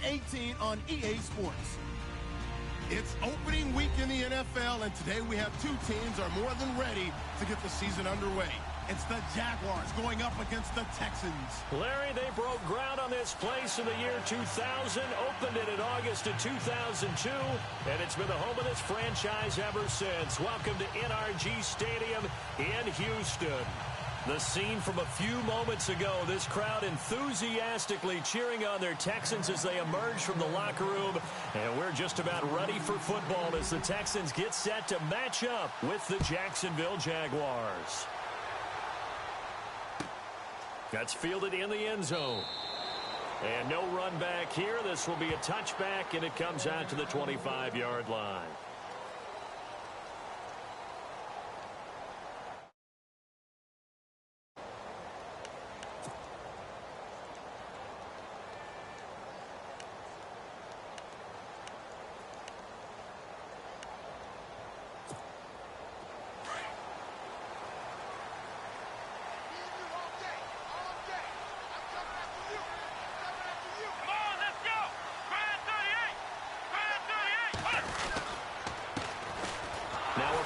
18 on EA Sports. It's opening week in the NFL, and today we have two teams are more than ready to get the season underway. It's the Jaguars going up against the Texans. Larry, they broke ground on this place in the year 2000, opened it in August of 2002, and it's been the home of this franchise ever since. Welcome to NRG Stadium in Houston. The scene from a few moments ago, this crowd enthusiastically cheering on their Texans as they emerge from the locker room. And we're just about ready for football as the Texans get set to match up with the Jacksonville Jaguars. That's fielded in the end zone. And no run back here. This will be a touchback, and it comes out to the 25-yard line.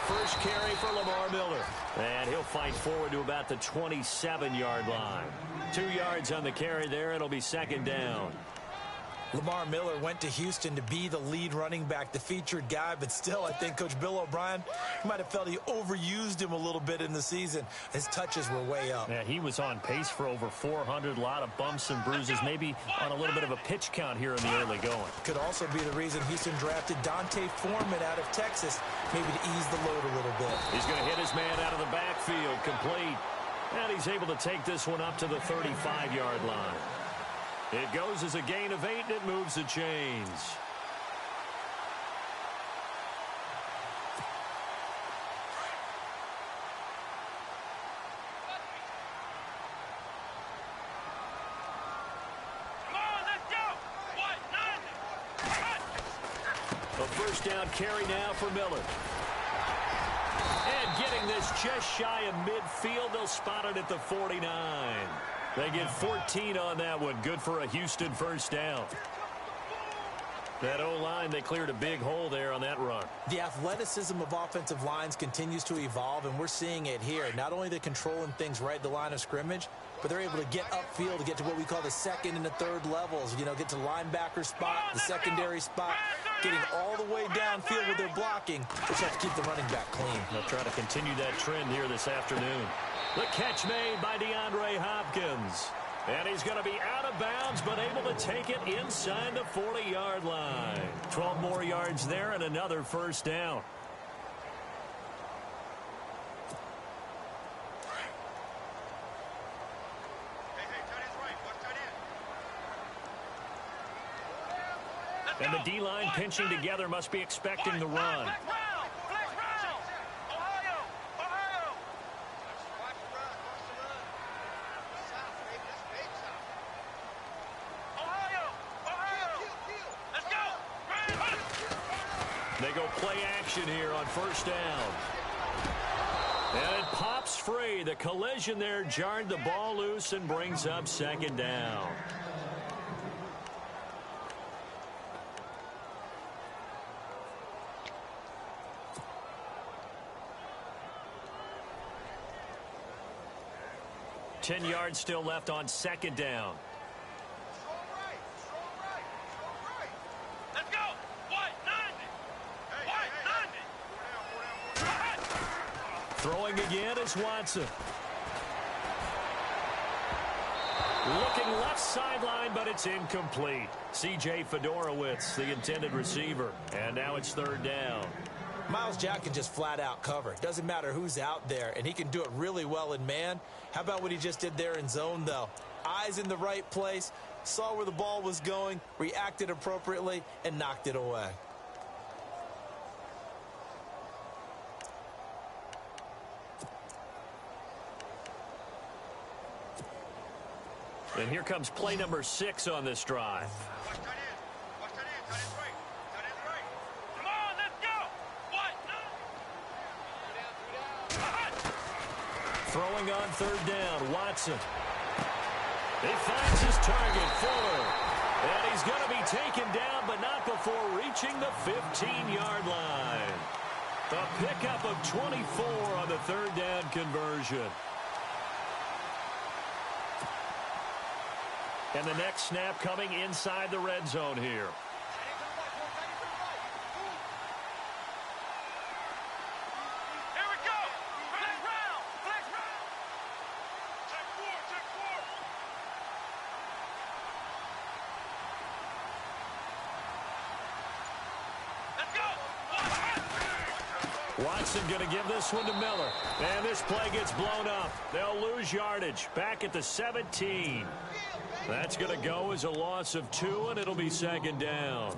First carry for Lamar Miller. And he'll fight forward to about the 27-yard line. 2 yards on the carry there. It'll be second down. Lamar Miller went to Houston to be the lead running back, the featured guy, but still I think Coach Bill O'Brien might have felt he overused him a little bit in the season. His touches were way up. Yeah, he was on pace for over 400, a lot of bumps and bruises, maybe on a little bit of a pitch count here in the early going. Could also be the reason Houston drafted Dante Foreman out of Texas, maybe to ease the load a little bit. He's going to hit his man out of the backfield, complete. And he's able to take this one up to the 35-yard line. It goes as a gain of 8, and it moves the chains. A first down carry now for Miller. And getting this just shy of midfield, they'll spot it at the 49. They get 14 on that one. Good for a Houston first down. That O-line, they cleared a big hole there on that run. The athleticism of offensive lines continues to evolve, and we're seeing it here. Not only they're controlling things right at the line of scrimmage, but they're able to get upfield to get to what we call the second and the third levels. You know, get to linebacker spot, the secondary spot, getting all the way downfield with their blocking, which helps keep the running back clean. They'll try to continue that trend here this afternoon. The catch made by DeAndre Hopkins. And he's going to be out of bounds, but able to take it inside the 40-yard line. 12 more yards there and another first down. And the D-line pinching together must be expecting the run. They go play action here on first down. And it pops free. The collision there jarred the ball loose and brings up second down. Ten yards still left on second down. Throwing again is Watson. Looking left sideline, but it's incomplete. C.J. Fedorowicz, the intended receiver. And now it's third down. Myles Jack can just flat out cover. Doesn't matter who's out there, and he can do it really well in man. How about what he just did there in zone, though? Eyes in the right place, saw where the ball was going, reacted appropriately, and knocked it away. And here comes play number 6 on this drive. Throwing on third down, Watson. He finds his target, Fuller. And he's going to be taken down, but not before reaching the 15-yard line. A pickup of 24 on the third down conversion. And the next snap coming inside the red zone here. Watson going to give this one to Miller. And this play gets blown up. They'll lose yardage. Back at the 17. That's going to go as a loss of 2, and it'll be second down.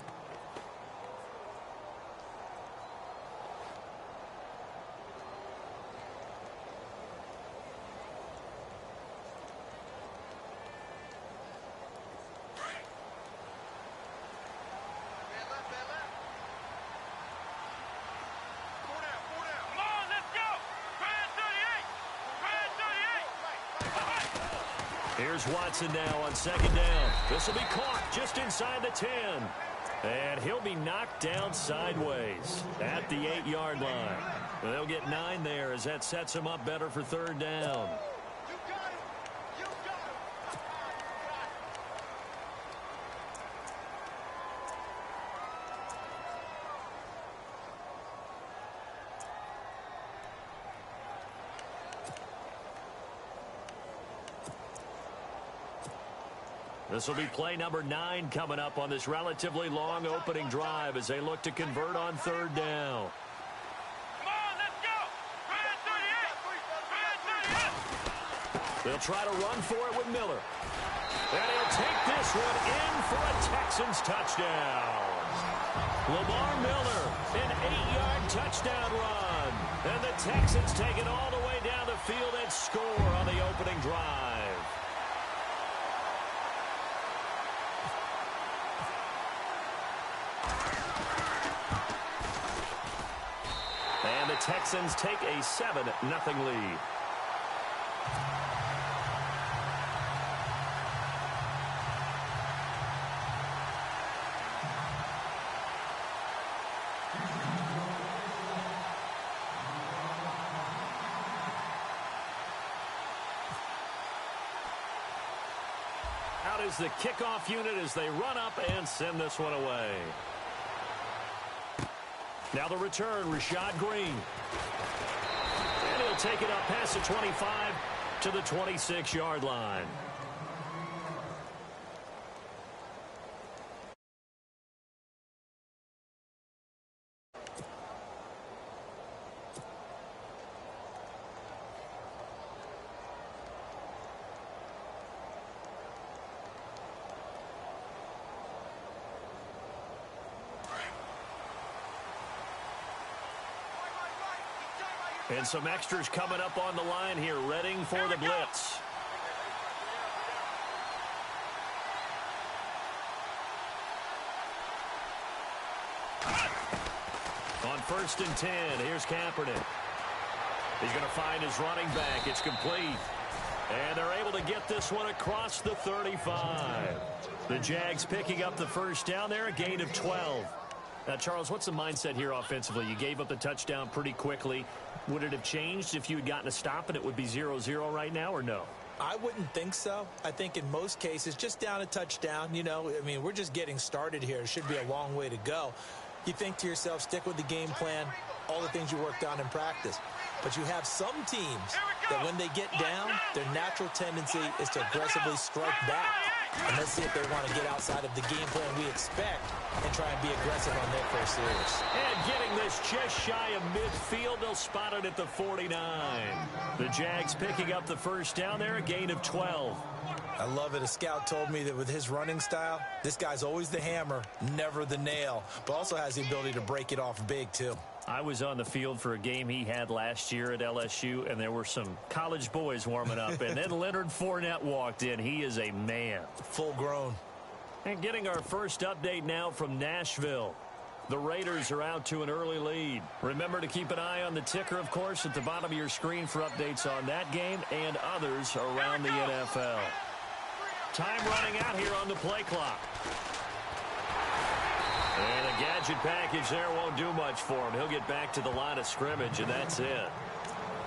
Here's Watson now on second down. This will be caught just inside the 10. And he'll be knocked down sideways at the 8-yard line. They'll get 9 there as that sets him up better for third down. This will be play number 9 coming up on this relatively long opening drive as they look to convert on third down. Come on, let's go! They'll try to run for it with Miller. And he'll take this one in for a Texans touchdown. Lamar Miller, an 8-yard touchdown run. And the Texans take it all the way down the field and score on the opening drive. And the Texans take a 7-0 lead. Out is the kickoff unit as they run up and send this one away. Now the return, Rashad Green. And he'll take it up past the 25 to the 26-yard line. And some extras coming up on the line here, readying for the blitz. On 1st and 10, here's Kaepernick. He's going to find his running back. It's complete. And they're able to get this one across the 35. The Jags picking up the first down there, a gain of 12. Now, Charles, what's the mindset here offensively? You gave up the touchdown pretty quickly. Would it have changed if you had gotten a stop and it would be 0-0 right now, or no? I wouldn't think so. I think in most cases, just down a touchdown, you know, I mean, we're just getting started here. It should be a long way to go. You think to yourself, stick with the game plan, all the things you worked on in practice. But you have some teams that when they get down, their natural tendency is to aggressively strike back. And let's see if they want to get outside of the game plan we expect and try and be aggressive on their first series. And getting this just shy of midfield, they'll spot it at the 49. The Jags picking up the first down there, a gain of 12. I love it. A scout told me that with his running style, this guy's always the hammer, never the nail, but also has the ability to break it off big, too. I was on the field for a game he had last year at LSU, and there were some college boys warming up. And then Leonard Fournette walked in. He is a man. Full grown. And getting our first update now from Nashville. The Raiders are out to an early lead. Remember to keep an eye on the ticker, of course, at the bottom of your screen for updates on that game and others around the NFL. Time running out here on the play clock. And a gadget package there won't do much for him. He'll get back to the line of scrimmage, and that's it.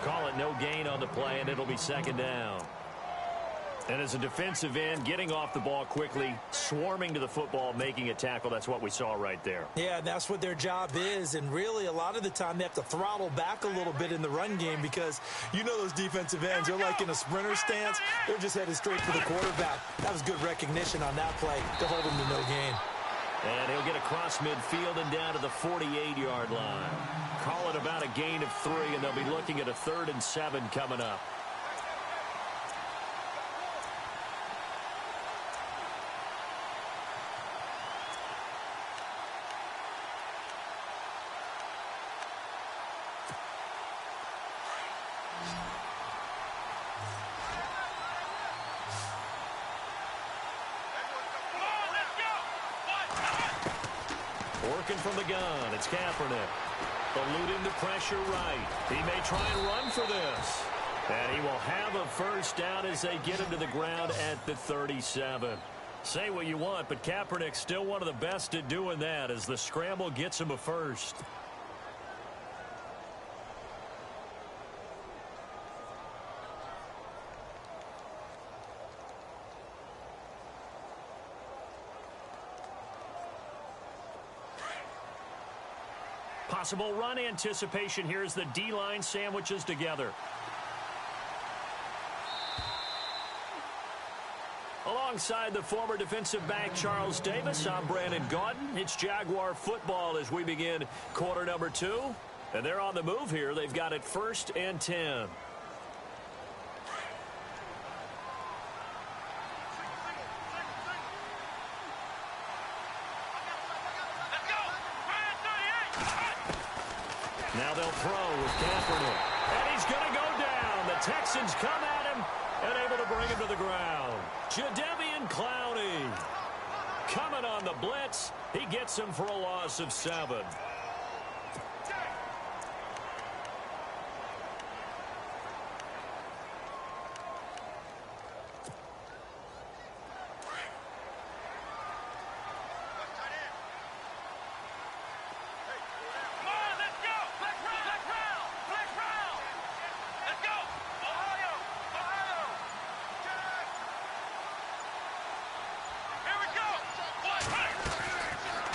Call it no gain on the play, and it'll be second down. And as a defensive end, getting off the ball quickly, swarming to the football, making a tackle, that's what we saw right there. Yeah, that's what their job is. And really, a lot of the time, they have to throttle back a little bit in the run game because you know those defensive ends, they're like in a sprinter stance. They're just headed straight for the quarterback. That was good recognition on that play to hold him to no gain. And he'll get across midfield and down to the 48-yard line. Call it about a gain of 3, and they'll be looking at a 3rd and 7 coming up. Working from the gun, it's Kaepernick. Eluding the pressure right. He may try and run for this. And he will have a first down as they get him to the ground at the 37. Say what you want, but Kaepernick's still one of the best at doing that as the scramble gets him a first. Possible run anticipation here as the D-line sandwiches together. Alongside the former defensive back Charles Davis, I'm Brandon Gaudin. It's Jaguar football as we begin quarter number 2. And they're on the move here. They've got it 1st and 10. Now they'll throw with Kaepernick. And he's going to go down. The Texans come at him and able to bring him to the ground. Jadeveon Clowney coming on the blitz. He gets him for a loss of 7.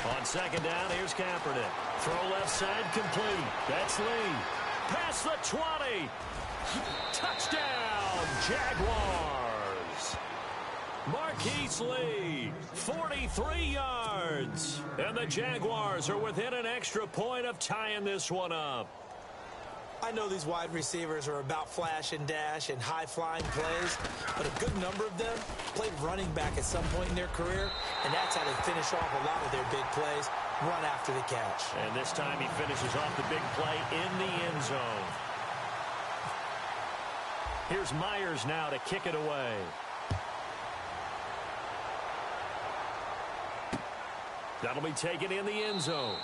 On second down, here's Kaepernick. Throw left side complete. That's Lee. Past the 20. Touchdown, Jaguars. Marquise Lee, 43 yards. And the Jaguars are within an extra point of tying this one up. I know these wide receivers are about flash and dash and high-flying plays, but a good number of them played running back at some point in their career, and that's how they finish off a lot of their big plays, run after the catch. And this time he finishes off the big play in the end zone. Here's Myers now to kick it away. That'll be taken in the end zone.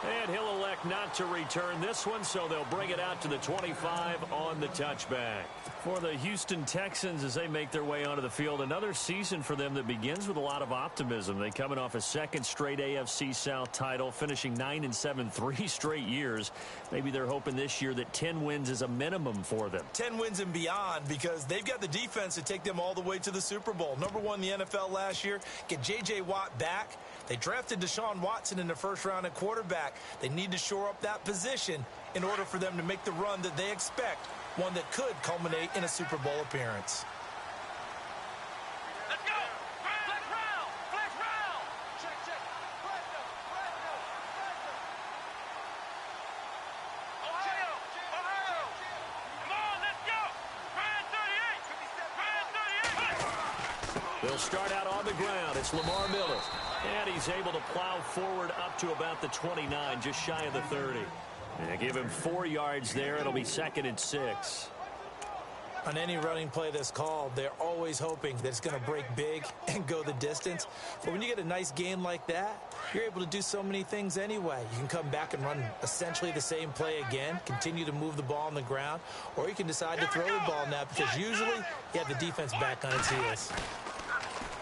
And he'll elect not to return this one, so they'll bring it out to the 25 on the touchback. For the Houston Texans as they make their way onto the field, another season for them that begins with a lot of optimism. They coming off a second straight AFC South title, finishing 9-7 3 straight years. Maybe they're hoping this year that 10 wins is a minimum for them. 10 wins and beyond because they've got the defense to take them all the way to the Super Bowl. Number 1 in the NFL last year, get J.J. Watt back. They drafted Deshaun Watson in the first round at quarterback. They need to shore up that position in order for them to make the run that they expect, one that could culminate in a Super Bowl appearance. Let's go! Flex round! Flex round! Check, check. Ohio! Ohio! Come on, let's go! Brand 38! Brand 38! They'll start out on the ground. It's Lamar Miller. And he's able to plow forward up to about the 29, just shy of the 30. And give him 4 yards there. It'll be 2nd and 6. On any running play that's called, they're always hoping that it's going to break big and go the distance. But when you get a nice gain like that, you're able to do so many things anyway. You can come back and run essentially the same play again, continue to move the ball on the ground, or you can decide to throw the ball now because usually you have the defense back on its heels.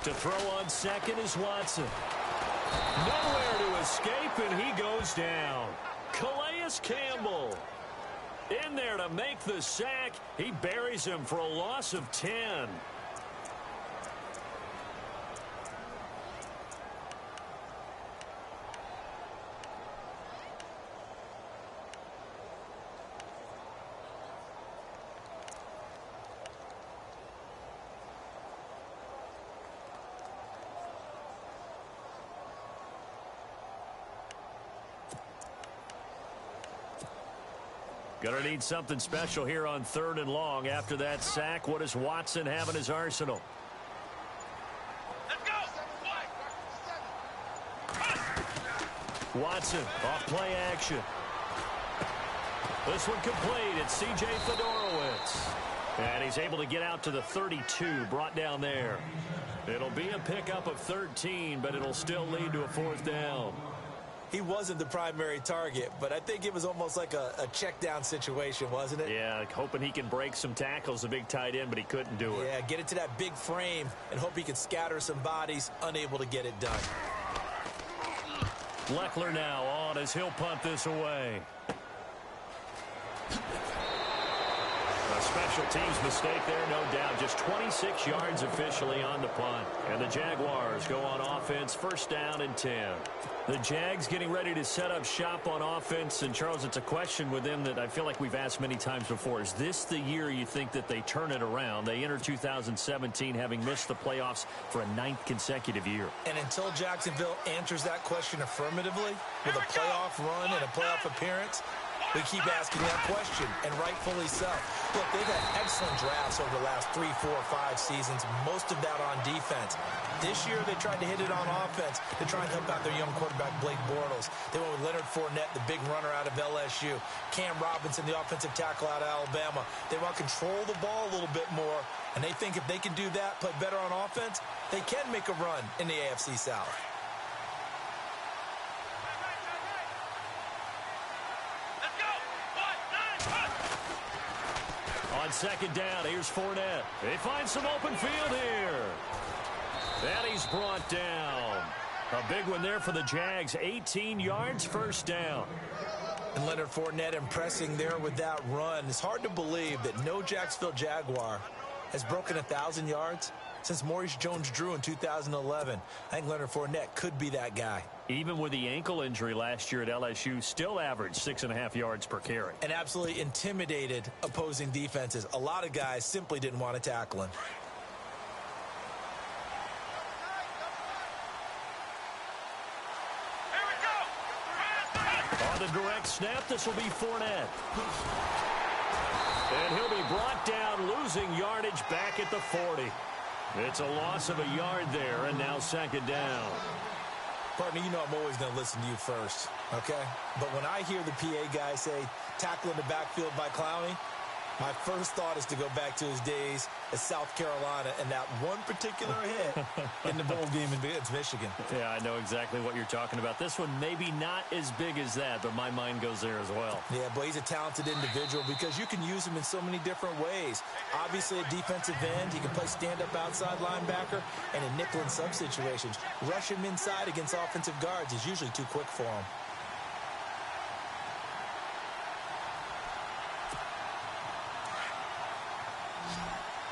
To throw on second is Watson. Nowhere to escape, and he goes down. Calais Campbell in there to make the sack. He buries him for a loss of 10. Gonna need something special here on 3rd and long. After that sack, what does Watson have in his arsenal? Let's go. Watson off play action. This one complete. It's C.J. Fedorowicz. And he's able to get out to the 32, brought down there. It'll be a pickup of 13, but it'll still lead to a 4th down. He wasn't the primary target, but I think it was almost like a check down situation, wasn't it? Yeah, hoping he can break some tackles, a big tight end, but he couldn't do it. Yeah, get it to that big frame and hope he can scatter some bodies, unable to get it done. Leckler now on as he'll punt this away. A special teams mistake there, no doubt. Just 26 yards officially on the punt. And the Jaguars go on offense, 1st down and 10. The Jags getting ready to set up shop on offense. And, Charles, it's a question with them that I feel like we've asked many times before. Is this the year you think that they turn it around? They enter 2017 having missed the playoffs for a 9th consecutive year. And until Jacksonville answers that question affirmatively with a playoff run and a playoff appearance, we keep asking that question, and rightfully so. Look, they've had excellent drafts over the last 3, 4, 5 seasons, most of that on defense. This year, they tried to hit it on offense to try and help out their young quarterback, Blake Bortles. They went with Leonard Fournette, the big runner out of LSU. Cam Robinson, the offensive tackle out of Alabama. They want to control the ball a little bit more, and they think if they can do that, play better on offense, they can make a run in the AFC South. On 2nd down, here's Fournette. They find some open field here. And he's brought down. A big one there for the Jags. 18 yards, 1st down. And Leonard Fournette impressing there with that run. It's hard to believe that no Jacksonville Jaguar has broken 1,000 yards since Maurice Jones-Drew in 2011. I think Leonard Fournette could be that guy. Even with the ankle injury last year at LSU, still averaged 6.5 yards per carry. And absolutely intimidated opposing defenses. A lot of guys simply didn't want to tackle him. On the direct snap, this will be Fournette. And he'll be brought down, losing yardage back at the 40. It's a loss of a yard there, and now 2nd down. Partner, you know I'm always going to listen to you first, okay? But when I hear the PA guy say, tackle in the backfield by Clowney, my first thought is to go back to his days at South Carolina and that one particular hit in the bowl game against Michigan. Yeah, I know exactly what you're talking about. This one maybe not as big as that, but my mind goes there as well. Yeah, but he's a talented individual because you can use him in so many different ways. Obviously, at defensive end, he can play stand-up outside linebacker, and in nickel and sub situations, rush him inside against offensive guards is usually too quick for him.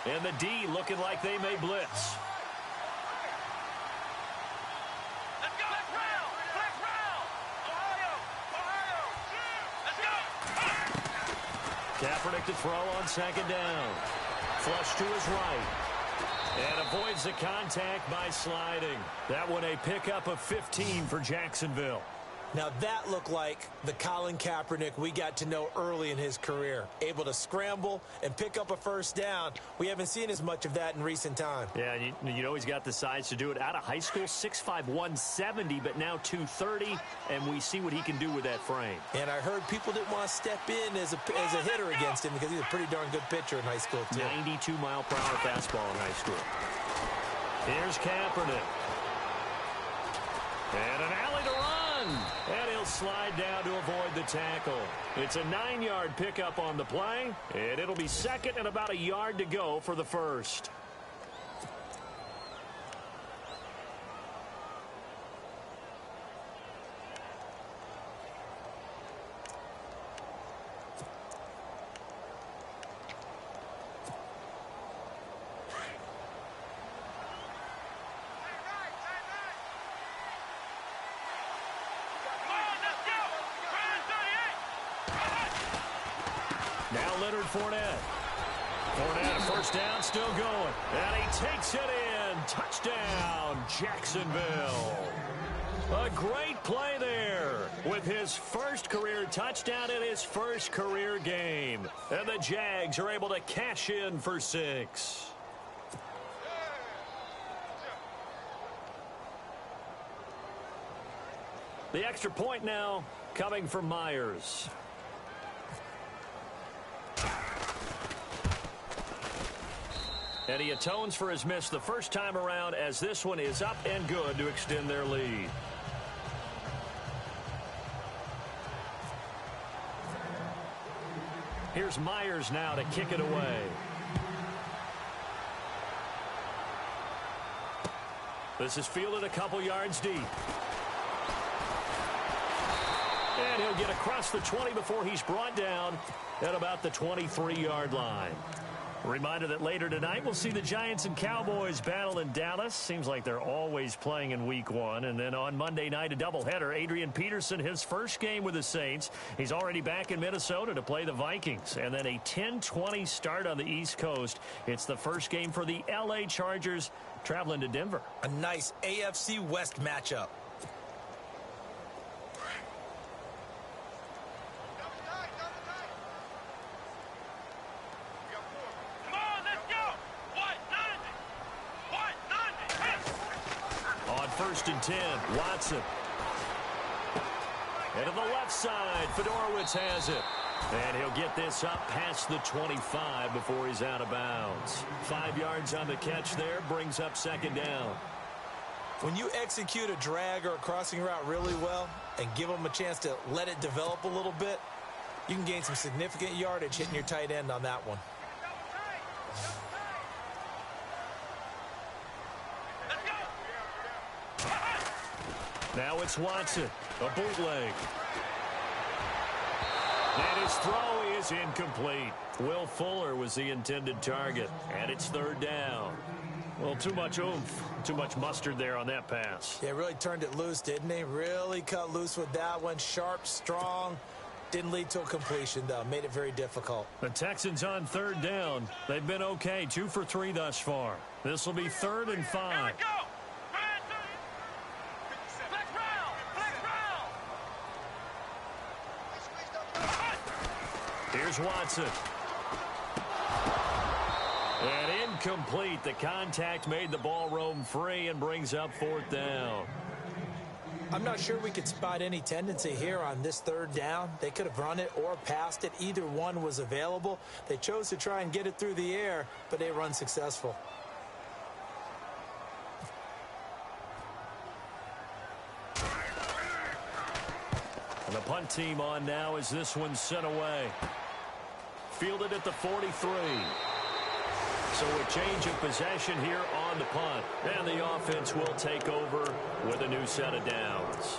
And the D looking like they may blitz. Let's go. Let's round. Ohio. Let's go. Kaepernick to throw on 2nd down. Flush to his right. And avoids the contact by sliding. That one a pickup of 15 for Jacksonville. Now, that looked like the Colin Kaepernick we got to know early in his career. Able to scramble and pick up a 1st down. We haven't seen as much of that in recent time. Yeah, you know he's got the size to do it. Out of high school, 6'5", 170, but now 230, and we see what he can do with that frame. And I heard people didn't want to step in as a hitter against him because he's a pretty darn good pitcher in high school, too. 92-mile-per-hour fastball in high school. Here's Kaepernick. And an alley to run. And he'll slide down to avoid the tackle. It's a 9-yard pickup on the play, and it'll be 2nd and about a yard to go for the 1st. Fournette. Fournette, first down, still going. And he takes it in. Touchdown, Jacksonville. A great play there with his first career touchdown in his first career game. And the Jags are able to cash in for 6. The extra point now coming from Myers. And he atones for his miss the first time around, as this one is up and good to extend their lead. Here's Myers now to kick it away. This is fielded a couple yards deep. And he'll get across the 20 before he's brought down at about the 23-yard line. A reminder that later tonight we'll see the Giants and Cowboys battle in Dallas. Seems like they're always playing in week 1. And then on Monday night, a doubleheader. Adrian Peterson, his first game with the Saints. He's already back in Minnesota to play the Vikings. And then a 10-20 start on the East Coast. It's the first game for the L.A. Chargers traveling to Denver. A nice AFC West matchup. First and 10, Watson. And to the left side, Fedorowicz has it. And he'll get this up past the 25 before he's out of bounds. 5 yards on the catch there, brings up second down. When you execute a drag or a crossing route really well and give them a chance to let it develop a little bit, you can gain some significant yardage hitting your tight end on that one. Now it's Watson, a bootleg. And his throw is incomplete. Will Fuller was the intended target, and it's third down. Well, too much oomph, too much mustard there on that pass. Yeah, really turned it loose, didn't he? Really cut loose with that one. Sharp, strong. Didn't lead to a completion, though. Made it very difficult. The Texans on third down. They've been okay, 2 for 3 thus far. This will be 3rd and 5. Here we go. Here's Watson. And incomplete. The contact made the ball roam free and brings up 4th down. I'm not sure we could spot any tendency here on this third down. They could have run it or passed it. Either one was available. They chose to try and get it through the air, but they were unsuccessful. And the punt team on now as this one's sent away. Fielded at the 43. So a change of possession here on the punt. And the offense will take over with a new set of downs.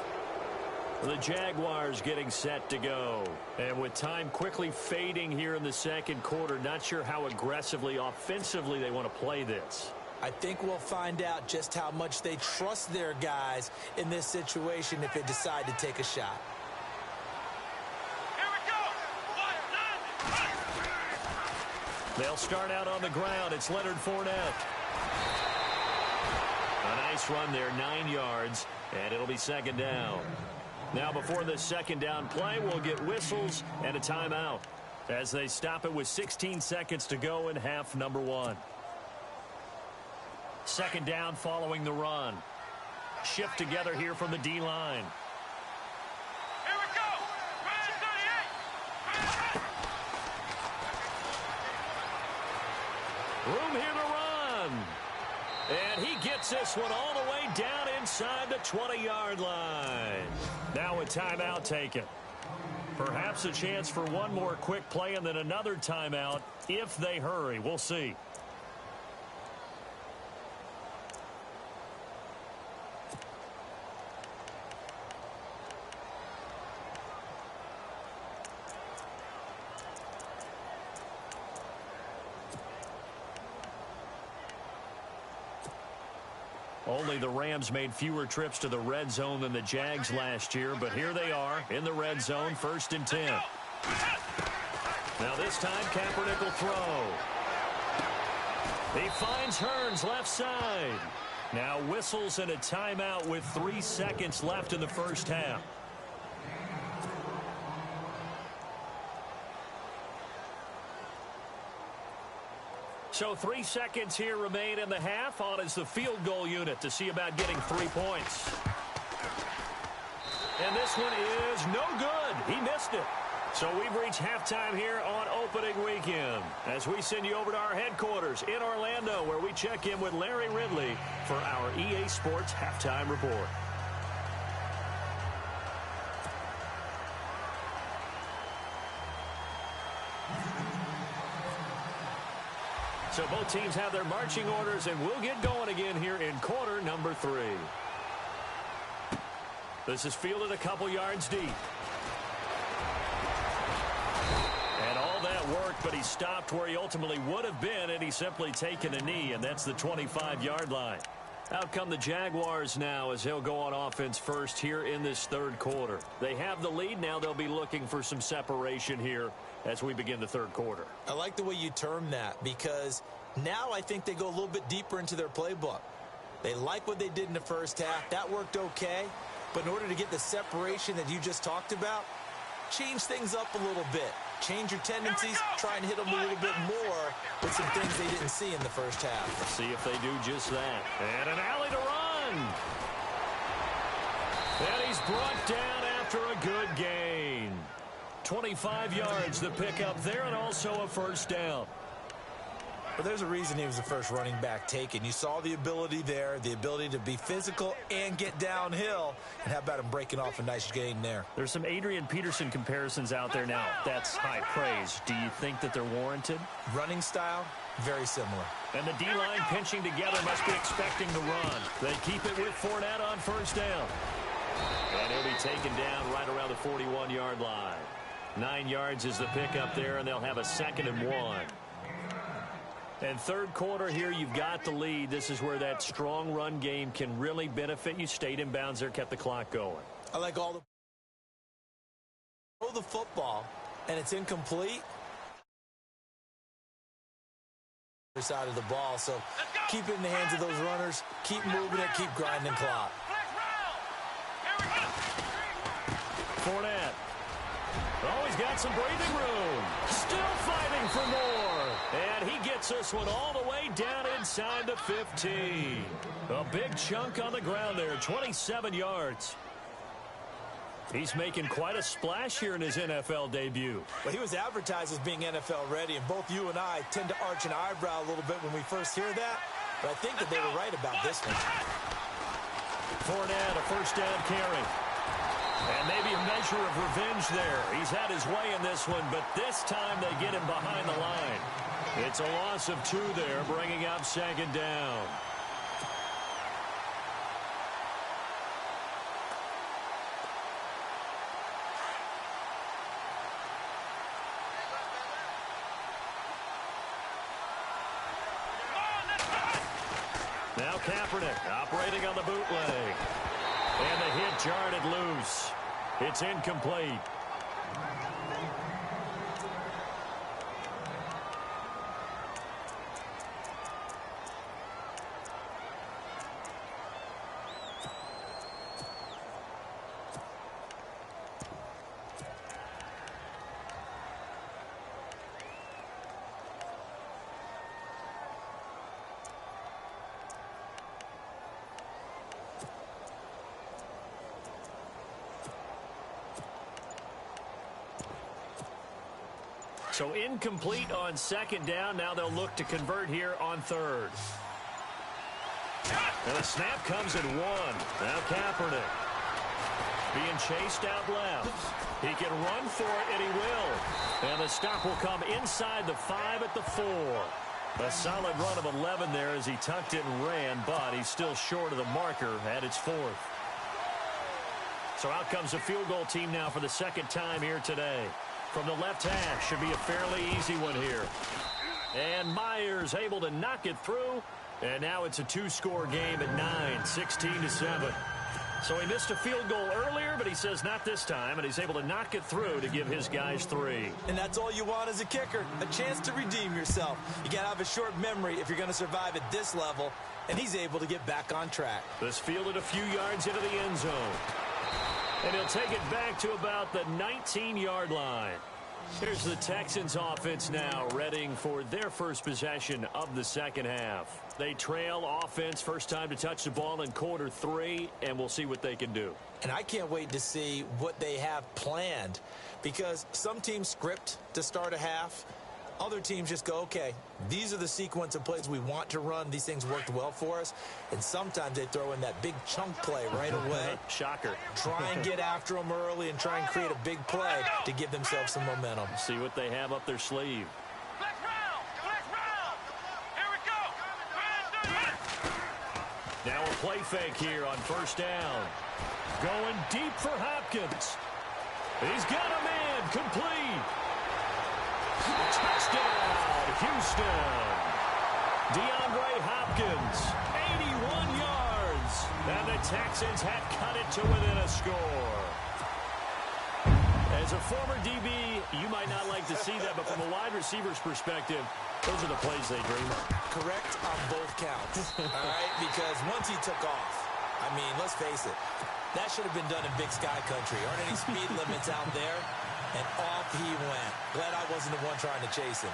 The Jaguars getting set to go. And with time quickly fading here in the second quarter, not sure how aggressively, offensively they want to play this. I think we'll find out just how much they trust their guys in this situation if they decide to take a shot. They'll start out on the ground. It's Leonard Fournette. A nice run there, 9 yards, and it'll be second down. Now before this second down play, we'll get whistles and a timeout as they stop it with 16 seconds to go in half number 1. Second down following the run. Shift together here from the D-line. Room here to run. And he gets this one all the way down inside the 20-yard line. Now a timeout taken. Perhaps a chance for one more quick play and then another timeout if they hurry. We'll see. Only the Rams made fewer trips to the red zone than the Jags last year, but here they are in the red zone, 1st and 10. Now this time, Kaepernick will throw. He finds Hearns left side. Now whistles and a timeout with 3 seconds left in the first half. So 3 seconds here remain in the half. On is the field goal unit to see about getting 3 points. And this one is no good. He missed it. So we've reached halftime here on opening weekend as we send you over to our headquarters in Orlando, where we check in with Larry Ridley for our EA Sports Halftime Report. So both teams have their marching orders, and we'll get going again here in quarter number 3. This is fielded a couple yards deep. And all that work, but he stopped where he ultimately would have been, and he's simply taken a knee, and that's the 25-yard line. Out come the Jaguars now as they'll go on offense first here in this third quarter. They have the lead. Now they'll be looking for some separation here as we begin the third quarter. I like the way you term that, because now I think they go a little bit deeper into their playbook. They like what they did in the first half. That worked okay. But in order to get the separation that you just talked about, change things up a little bit. Change your tendencies, try and hit them a little bit more with some things they didn't see in the first half. Let's see if they do just that. And an alley to run. And he's brought down after a good gain. 25 yards the pickup there, and also a first down. But there's a reason he was the first running back taken. You saw the ability there, the ability to be physical and get downhill. And how about him breaking off a nice gain there? There's some Adrian Peterson comparisons out there now. That's high praise. Do you think that they're warranted? Running style, very similar. And the D-line pinching together must be expecting to run. They keep it with Fournette on first down. And he'll be taken down right around the 41-yard line. 9 yards is the pickup there, and they'll have a 2nd and 1. And third quarter here, you've got the lead. This is where that strong run game can really benefit you. Stayed in bounds there, kept the clock going. I like all the football, and it's incomplete. Side of the ball, so keep it in the hands of those runners. Keep moving it, keep grinding clock. Fournette. Oh, he's got some breathing room. Still fighting for more. And he gets this one all the way down inside the 15. A big chunk on the ground there, 27 yards. He's making quite a splash here in his NFL debut. Well, he was advertised as being NFL ready, and both you and I tend to arch an eyebrow a little bit when we first hear that. But I think that they were right about this one. Fournette, a first down carry. And maybe a measure of revenge there. He's had his way in this one, but this time they get him behind the line. It's a loss of 2 there, bringing up 2nd down. Now Kaepernick operating on the bootleg. And the hit jarred it loose. It's incomplete. So incomplete on 2nd down. Now they'll look to convert here on 3rd. And the snap comes at 1. Now Kaepernick being chased out left. He can run for it, and he will. And the stop will come inside the 5 at the 4. A solid run of 11 there as he tucked it and ran, but he's still short of the marker at its 4th. So out comes the field goal team now for the 2nd time here today. From the left hash, should be a fairly easy one here. And Myers able to knock it through. And now it's a 2-score game at 9, 16-7. So he missed a field goal earlier, but he says not this time, and he's able to knock it through to give his guys 3. And that's all you want as a kicker, a chance to redeem yourself. You got to have a short memory if you're going to survive at this level, and he's able to get back on track. This fielded a few yards into the end zone. And he'll take it back to about the 19-yard line. Here's the Texans offense now, readying for their first possession of the second half. They trail offense, first time to touch the ball in quarter 3, and we'll see what they can do. And I can't wait to see what they have planned, because some teams script to start a half. Other teams just go, okay, these are the sequence of plays we want to run. These things worked well for us. And sometimes they throw in that big chunk play right away. Shocker. Try and get after them early and try and create a big play to give themselves some momentum. See what they have up their sleeve. Flex round! Flex round! Here we go! Now a play fake here on first down. Going deep for Hopkins. He's got a man complete. Touchdown, Houston. DeAndre Hopkins, 81 yards. And the Texans have cut it to within a score. As a former DB, you might not like to see that, but from a wide receiver's perspective, those are the plays they dream of. Correct on both counts, all right? Because once he took off, I mean, let's face it, that should have been done in Big Sky Country. Aren't any speed limits out there? And off he went. Glad I wasn't the one trying to chase him.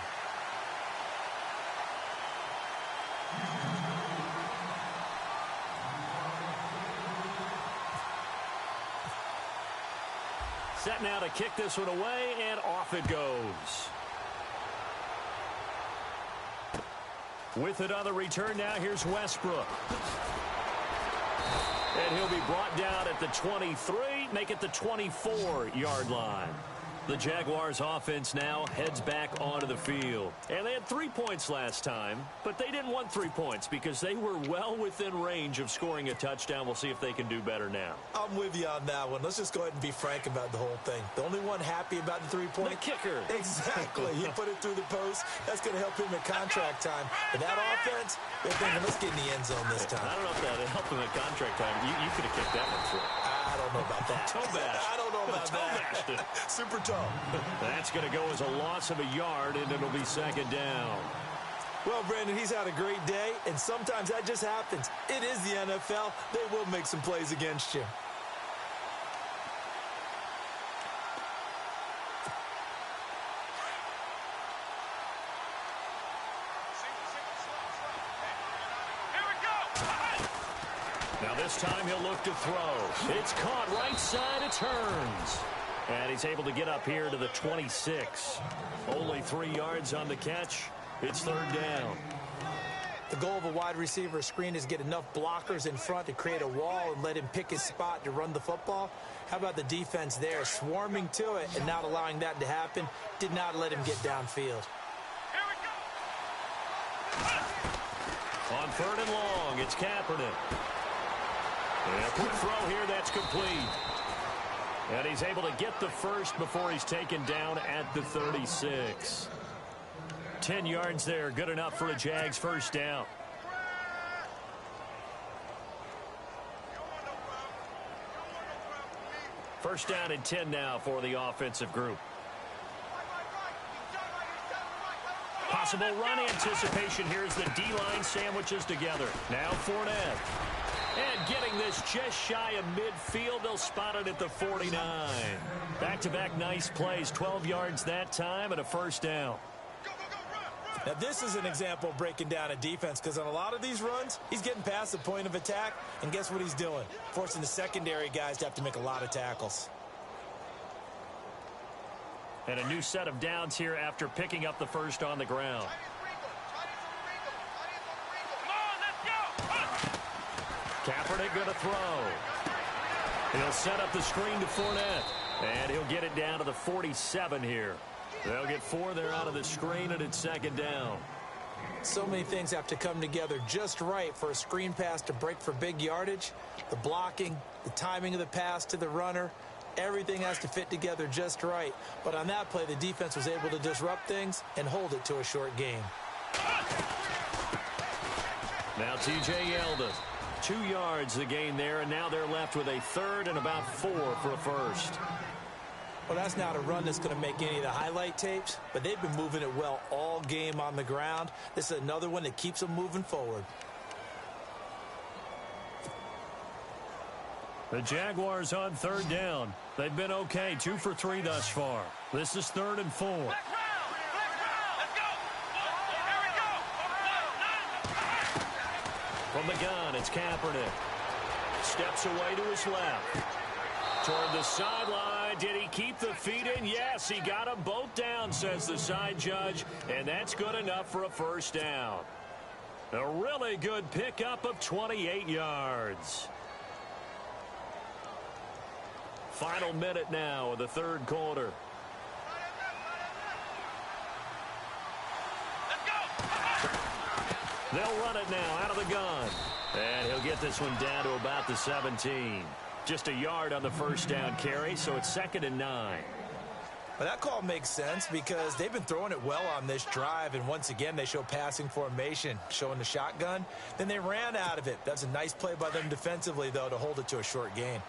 Set now to kick this one away, and off it goes. With it on the return now, here's Westbrook. And he'll be brought down at the 23, make it the 24-yard line. The Jaguars offense now heads back onto the field. And they had 3 points last time, but they didn't want 3 points because they were well within range of scoring a touchdown. We'll see if they can do better now. I'm with you on that one. Let's just go ahead and be frank about the whole thing. The only one happy about the 3-point? The kicker. Exactly. He put it through the post. That's going to help him at contract time. But that offense, they're thinking, let's get in the end zone this time. I don't know if that helped him at contract time. You could have kicked that one through. I don't know about that. Toe bash. I don't know about that. Super toe. That's going to go as a loss of a yard, and it'll be second down. Well, Brandon, he's had a great day, and sometimes that just happens. It is the NFL. They will make some plays against you. Now this time he'll look to throw. It's caught right side. It turns. And he's able to get up here to the 26. Only 3 yards on the catch. It's third down. The goal of a wide receiver screen is get enough blockers in front to create a wall and let him pick his spot to run the football. How about the defense there, swarming to it and not allowing that to happen? Did not let him get downfield. On third and long, it's Kaepernick. And a quick throw here, that's complete. And he's able to get the first before he's taken down at the 36. 10 yards there, good enough for a Jags first down. First down and 10 now for the offensive group. Possible run anticipation. Here's the D-line sandwiches together. Now Fournette. And getting this just shy of midfield. They'll spot it at the 49. Back-to-back nice plays. 12 yards that time and a first down. Now, this is an example of breaking down a defense, because on a lot of these runs, he's getting past the point of attack, and guess what he's doing? Forcing the secondary guys to have to make a lot of tackles. And a new set of downs here after picking up the first on the ground. Kaepernick going to throw. He'll set up the screen to Fournette. And he'll get it down to the 47 here. They'll get 4 there out of the screen, and it's second down. So many things have to come together just right for a screen pass to break for big yardage. The blocking, the timing of the pass to the runner, everything has to fit together just right. But on that play, the defense was able to disrupt things and hold it to a short gain. Now T.J. Yeldon. 2 yards the gain there, and now they're left with a third and about 4 for a first. Well, that's not a run that's going to make any of the highlight tapes, but they've been moving it well all game on the ground. This is another one that keeps them moving forward. The Jaguars on third down. They've been okay, 2 for 3 thus far. This is 3rd and 4. Let's go. Here we go. From the gun, it's Kaepernick. Steps away to his left. Toward the sideline. Did he keep the feet in? Yes, he got them both down, says the side judge, and that's good enough for a first down. A really good pickup of 28 yards. Final minute now of the third quarter. They'll run it now out of the gun. And he'll get this one down to about the 17. Just a yard on the first down carry, so it's 2nd and 9. Well, that call makes sense because they've been throwing it well on this drive, and once again they show passing formation, showing the shotgun. Then they ran out of it. That's a nice play by them defensively, though, to hold it to a short gain.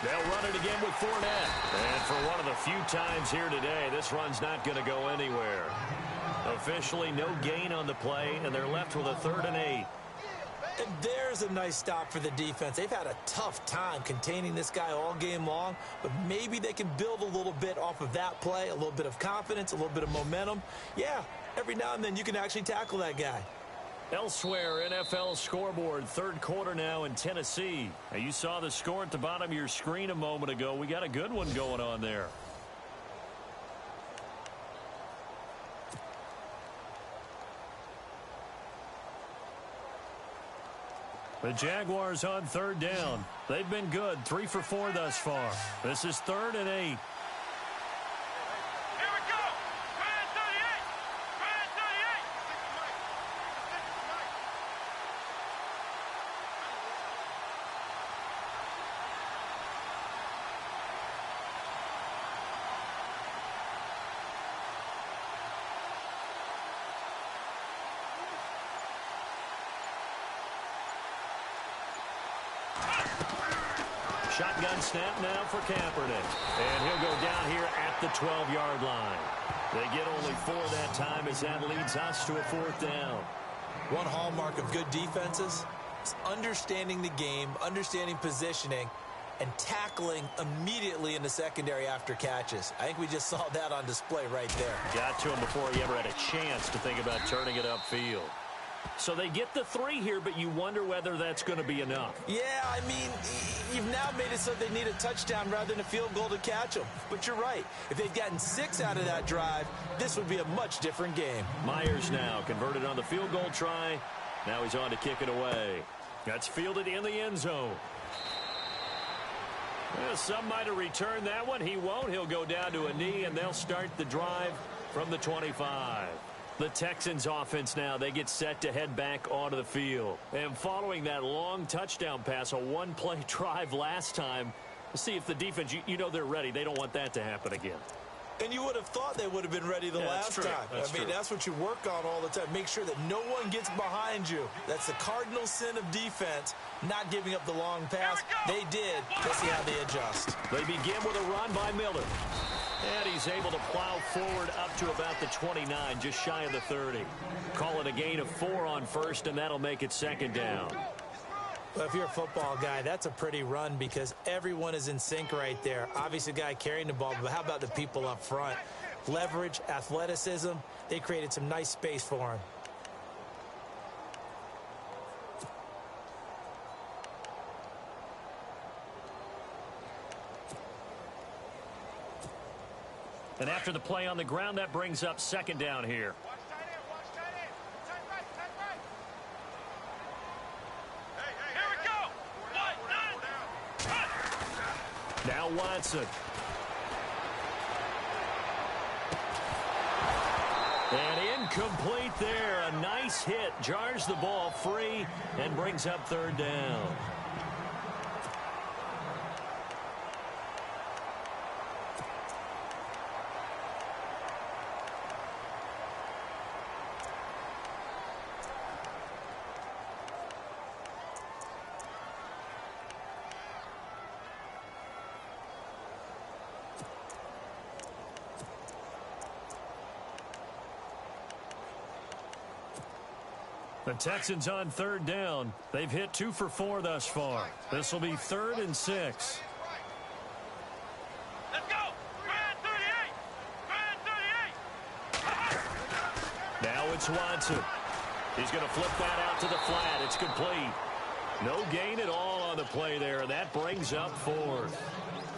They'll run it again with Fournette. And for one of the few times here today, this run's not going to go anywhere. Officially no gain on the play, and they're left with a 3rd and 8. And there's a nice stop for the defense. They've had a tough time containing this guy all game long, but maybe they can build a little bit off of that play, a little bit of confidence, a little bit of momentum. Yeah, every now and then you can actually tackle that guy. Elsewhere, NFL scoreboard, third quarter now in Tennessee. Now, you saw the score at the bottom of your screen a moment ago. We got a good one going on there. The Jaguars on third down. They've been good, 3 for 4 thus far. This is 3rd and 8. Shotgun snap now for Kaepernick. And he'll go down here at the 12-yard line. They get only 4 that time as that leads us to a 4th down. One hallmark of good defenses is understanding the game, understanding positioning, and tackling immediately in the secondary after catches. I think we just saw that on display right there. Got to him before he ever had a chance to think about turning it upfield. So they get the 3 here, but you wonder whether that's going to be enough. Yeah, I mean, you've now made it so they need a touchdown rather than a field goal to catch them. But you're right. If they'd gotten 6 out of that drive, this would be a much different game. Myers now converted on the field goal try. Now he's on to kick it away. That's fielded in the end zone. Well, some might have returned that one. He won't. He'll go down to a knee, and they'll start the drive from the 25. The Texans offense now, they get set to head back onto the field. And following that long touchdown pass, a one-play drive last time, let's see if the defense, you know they're ready. They don't want that to happen again. And you would have thought they would have been ready the last time. I mean, that's what you work on all the time. Make sure that no one gets behind you. That's the cardinal sin of defense, not giving up the long pass. They did. Let's see how they adjust. They begin with a run by Miller. And he's able to plow forward up to about the 29, just shy of the 30. Call it a gain of 4 on first, and that'll make it 2nd down. Well, if you're a football guy, that's a pretty run because everyone is in sync right there. Obviously, the guy carrying the ball, but how about the people up front? Leverage, athleticism, they created some nice space for him. And after the play on the ground, that brings up 2nd down here. Now Watson. And incomplete there. A nice hit. Jars the ball free and brings up 3rd down. The Texans on third down. They've hit 2 for 4 thus far. This will be 3rd and 6. Let's go. 38. 38. Now it's Watson. He's going to flip that out to the flat. It's complete. No gain at all on the play there. That brings up 4th.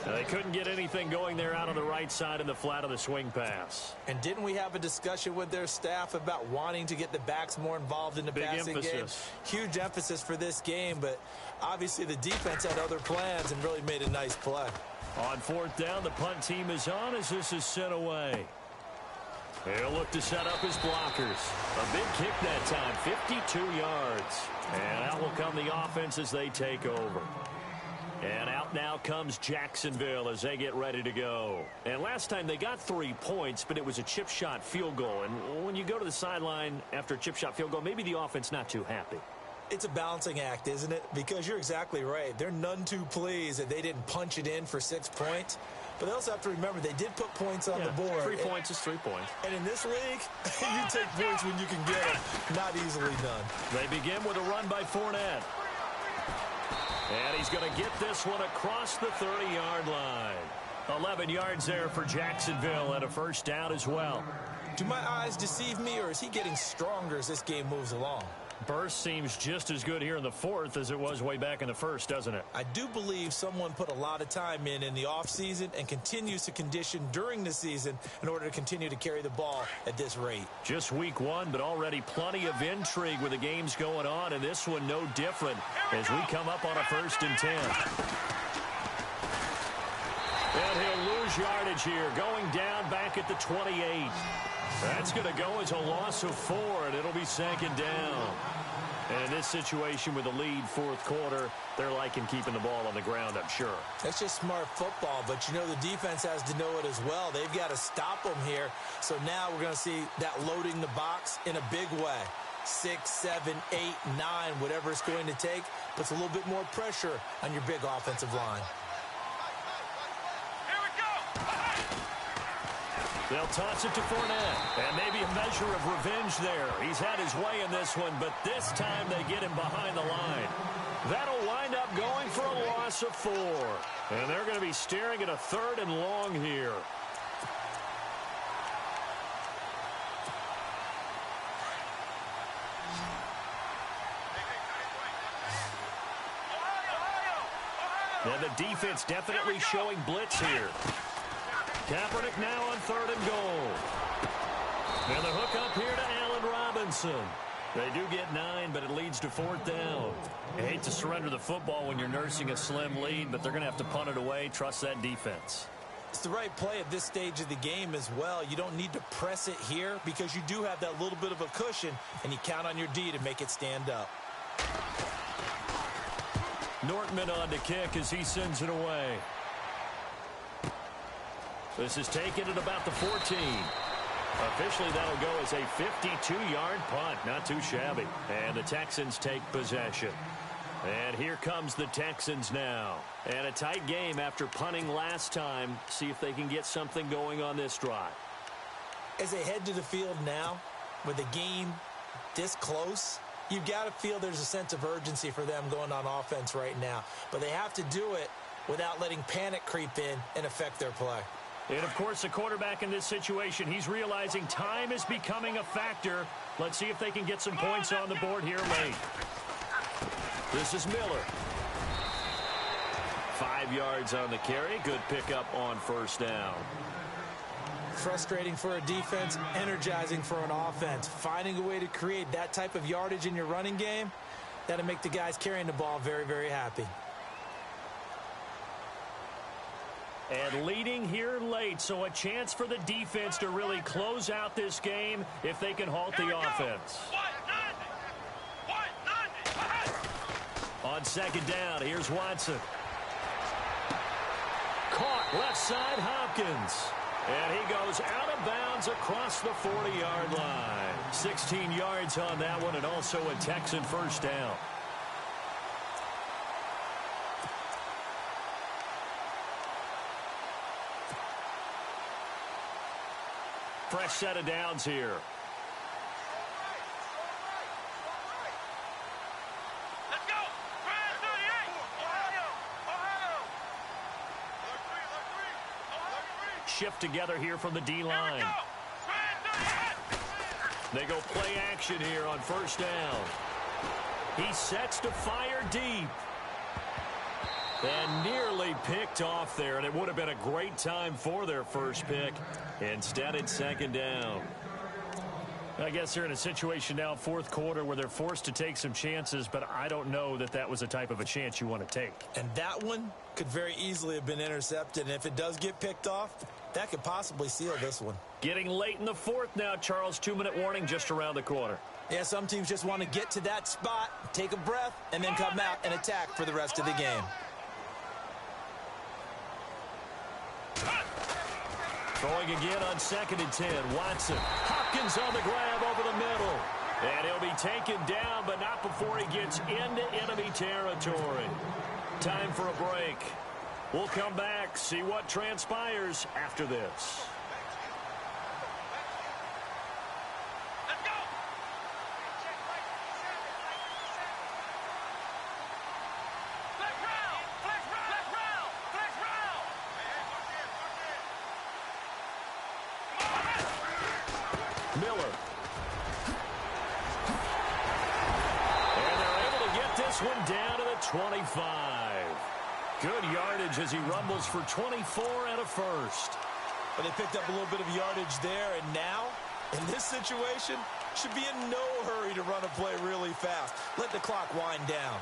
They couldn't get anything going there out on the right side in the flat of the swing pass. And didn't we have a discussion with their staff about wanting to get the backs more involved in the passing game? Huge emphasis for this game, but obviously the defense had other plans and really made a nice play. On 4th down, the punt team is on as this is sent away. He'll look to set up his blockers. A big kick that time, 52 yards. And out will come the offense as they take over. And out now comes Jacksonville as they get ready to go. And last time they got 3 points, but it was a chip shot field goal. And when you go to the sideline after a chip shot field goal, maybe the offense not too happy. It's a balancing act, isn't it? Because you're exactly right. They're none too pleased that they didn't punch it in for 6 points. But they also have to remember they did put points on the board. 3 points is 3 points. And in this league, you take points when you can get them. Not easily done. They begin with a run by Fournette. And he's going to get this one across the 30-yard line. 11 yards there for Jacksonville and a first down as well. Do my eyes deceive me, or is he getting stronger as this game moves along? Burst seems just as good here in the 4th as it was way back in the 1st, doesn't it? I do believe someone put a lot of time in the offseason and continues to condition during the season in order to continue to carry the ball at this rate. Just week 1, but already plenty of intrigue with the games going on, and this one no different as we come up on a 1st and 10. And he'll lose yardage here, going down back at the 28. That's going to go as a loss of 4, and it'll be 2nd down. And in this situation with the lead 4th quarter, they're liking keeping the ball on the ground, I'm sure. That's just smart football, but you know the defense has to know it as well. They've got to stop them here. So now we're going to see that loading the box in a big way. 6, 7, 8, 9, whatever it's going to take, puts a little bit more pressure on your big offensive line. They'll toss it to Fournette, and maybe a measure of revenge there. He's had his way in this one, but this time they get him behind the line. That'll wind up going for a loss of 4. And they're going to be staring at a 3rd and long here. Now the defense definitely showing blitz here. Kaepernick now on 3rd and goal. And the hook up here to Allen Robinson. They do get 9, but it leads to 4th down. You hate to surrender the football when you're nursing a slim lead, but they're going to have to punt it away. Trust that defense. It's the right play at this stage of the game as well. You don't need to press it here because you do have that little bit of a cushion, and you count on your D to make it stand up. Nortman on to kick as he sends it away. This is taken at about the 14. Officially, that'll go as a 52-yard punt. Not too shabby. And the Texans take possession. And here comes the Texans now. And a tight game after punting last time. See if they can get something going on this drive. As they head to the field now, with the game this close, you've got to feel there's a sense of urgency for them going on offense right now. But they have to do it without letting panic creep in and affect their play. And, of course, the quarterback in this situation, he's realizing time is becoming a factor. Let's see if they can get some points on the board here late. This is Miller. 5 yards on the carry. Good pickup on 1st down. Frustrating for a defense, energizing for an offense. Finding a way to create that type of yardage in your running game, that'll make the guys carrying the ball very, very happy. And leading here late, so a chance for the defense to really close out this game if they can halt the offense. On 2nd down, here's Watson. Caught left side, Hopkins. And he goes out of bounds across the 40-yard line. 16 yards on that one, and also a Texan 1st down. Fresh set of downs here. shift together here from the D-line. They go play action here on first down. He sets to fire deep. And nearly picked off there, and it would have been a great time for their first pick. Instead, it's second down. I guess they're in a situation now, fourth quarter, where they're forced to take some chances, but I don't know that that was the type of a chance you want to take. And that one could very easily have been intercepted, and if it does get picked off, that could possibly seal this one. Getting late in the fourth now, Charles. 2-minute warning just around the corner. Yeah, some teams just want to get to that spot, take a breath, and then come out and attack for the rest of the game. Throwing again on 2nd and 10. Watson. Hopkins on the grab over the middle. And he'll be taken down, but not before he gets into enemy territory. Time for a break. We'll come back, see what transpires after this. Let's go. Flex round. Flex round. Flex round. Flex round. Miller. And they're able to get this one down to the 25. Good yardage as he rumbles for 24 and a first. But they picked up a little bit of yardage there, and now, in this situation, should be in no hurry to run a play really fast. Let the clock wind down.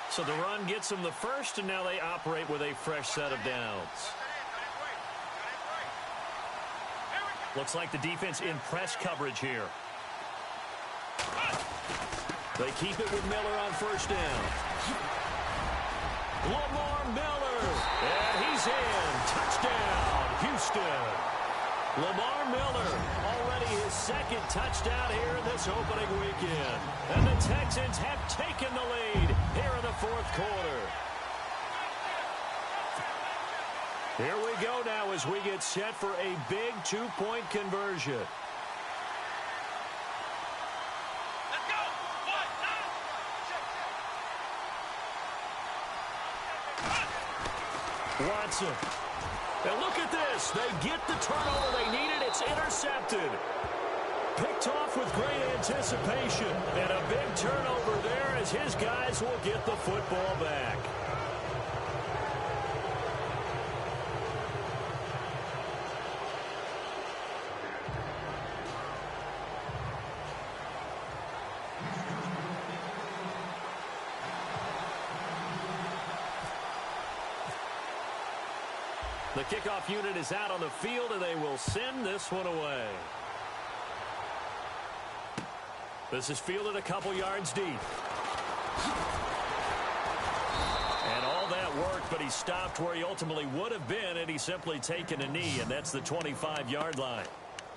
So the run gets them the first, and now they operate with a fresh set of downs. Looks like the defense in press coverage here. They keep it with Miller on first down. Lamar Miller. And he's in. Touchdown, Houston. Lamar Miller, already his second touchdown here in this opening weekend. And the Texans have taken the lead here in the fourth quarter. Here we go now as we get set for a big two-point conversion. Watson. And look at this. They get the turnover they needed. It's intercepted. Picked off with great anticipation. And a big turnover there as his guys will get the football back. The kickoff unit is out on the field, and they will send this one away. This is fielded a couple yards deep. And all that worked, but he stopped where he ultimately would have been had he simply taken a knee, and that's the 25-yard line.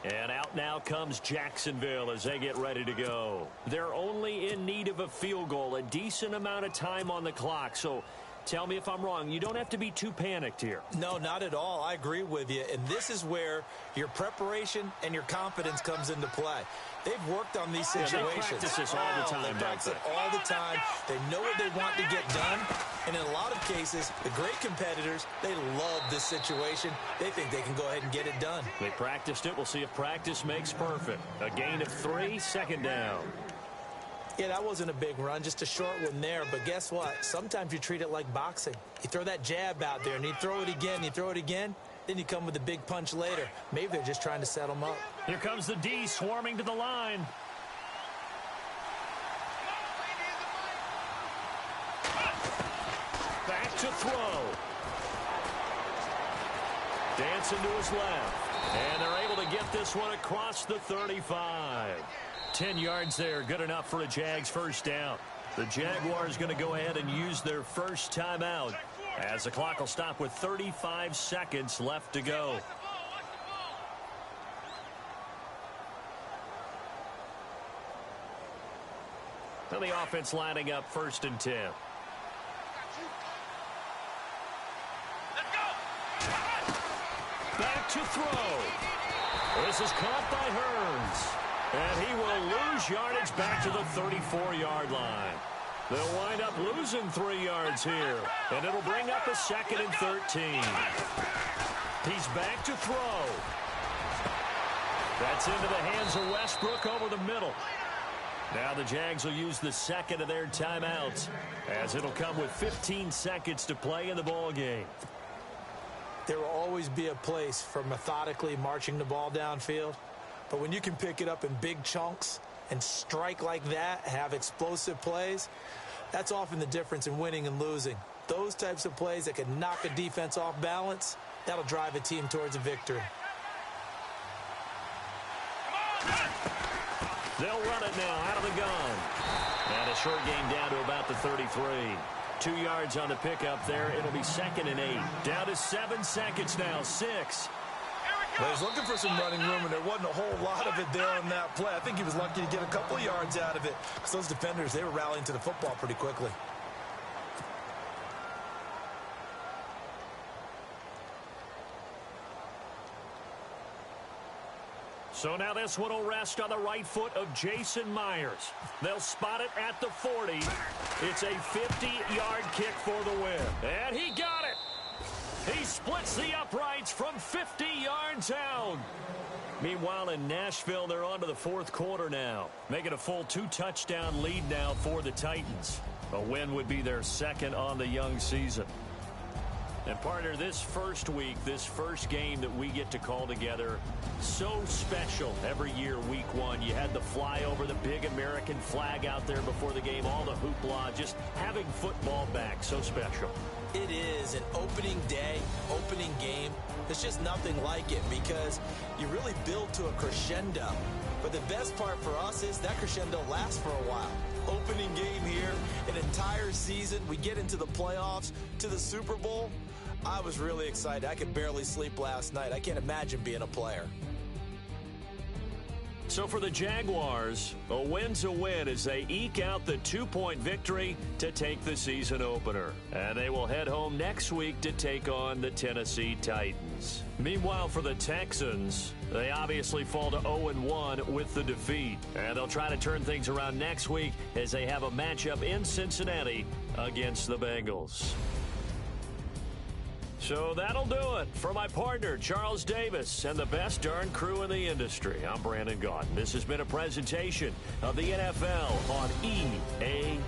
And out now comes Jacksonville as they get ready to go. They're only in need of a field goal, a decent amount of time on the clock, so tell me if I'm wrong. You don't have to be too panicked here. No, not at all. I agree with you. And this is where your preparation and your confidence comes into play. They've worked on these situations. They practice this all the time. They practice it all the time. They know what they want to get done. And in a lot of cases, the great competitors, they love this situation. They think they can go ahead and get it done. They practiced it. We'll see if practice makes perfect. A gain of 3, second down. Yeah, that wasn't a big run, just a short one there. But guess what? Sometimes you treat it like boxing. You throw that jab out there, and you throw it again, you throw it again, then you come with a big punch later. Maybe they're just trying to set them up. Here comes the D swarming to the line. Back to throw. Dancing to his left. And they're able to get this one across the 35. 10 yards there, good enough for a Jags first down. The Jaguars going to go ahead and use their first timeout as the clock will stop with 35 seconds left to go. And the offense lining up 1st and 10. Back to throw. This is caught by Hearns. And he will lose yardage back to the 34-yard line. They'll wind up losing 3 yards here, and it'll bring up a 2nd and 13. He's back to throw. That's into the hands of Westbrook over the middle. Now the Jags will use the second of their timeouts, as it'll come with 15 seconds to play in the ball game. There will always be a place for methodically marching the ball downfield, but when you can pick it up in big chunks and strike like that, have explosive plays, that's often the difference in winning and losing. Those types of plays that can knock a defense off balance, that'll drive a team towards a victory. They'll run it now out of the gun. And a short game down to about the 33. 2 yards on the pickup there. It'll be 2nd and 8. Down to 7 seconds now. 6. Well, he's looking for some running room, and there wasn't a whole lot of it there on that play. I think he was lucky to get a couple of yards out of it, because those defenders, they were rallying to the football pretty quickly. So now this one will rest on the right foot of Jason Myers. They'll spot it at the 40. It's a 50-yard kick for the win. And he got it. He splits the uprights from 50 yards out. Meanwhile, in Nashville, they're on to the 4th quarter now, making a full 2-touchdown lead now for the Titans. A win would be their 2nd on the young season. And, partner, this first week, this first game that we get to call together, so special every year, week 1. You had the flyover, the big American flag out there before the game, all the hoopla, just having football back, so special. It is an opening day, opening game. There's just nothing like it because you really build to a crescendo. But the best part for us is that crescendo lasts for a while. Opening game here, an entire season. We get into the playoffs, to the Super Bowl. I was really excited. I could barely sleep last night. I can't imagine being a player. So for the Jaguars, a win's a win as they eke out the 2-point victory to take the season opener. And they will head home next week to take on the Tennessee Titans. Meanwhile, for the Texans, they obviously fall to 0-1 with the defeat. And they'll try to turn things around next week as they have a matchup in Cincinnati against the Bengals. So that'll do it. For my partner, Charles Davis, and the best darn crew in the industry, I'm Brandon Gaudin. This has been a presentation of the NFL on EA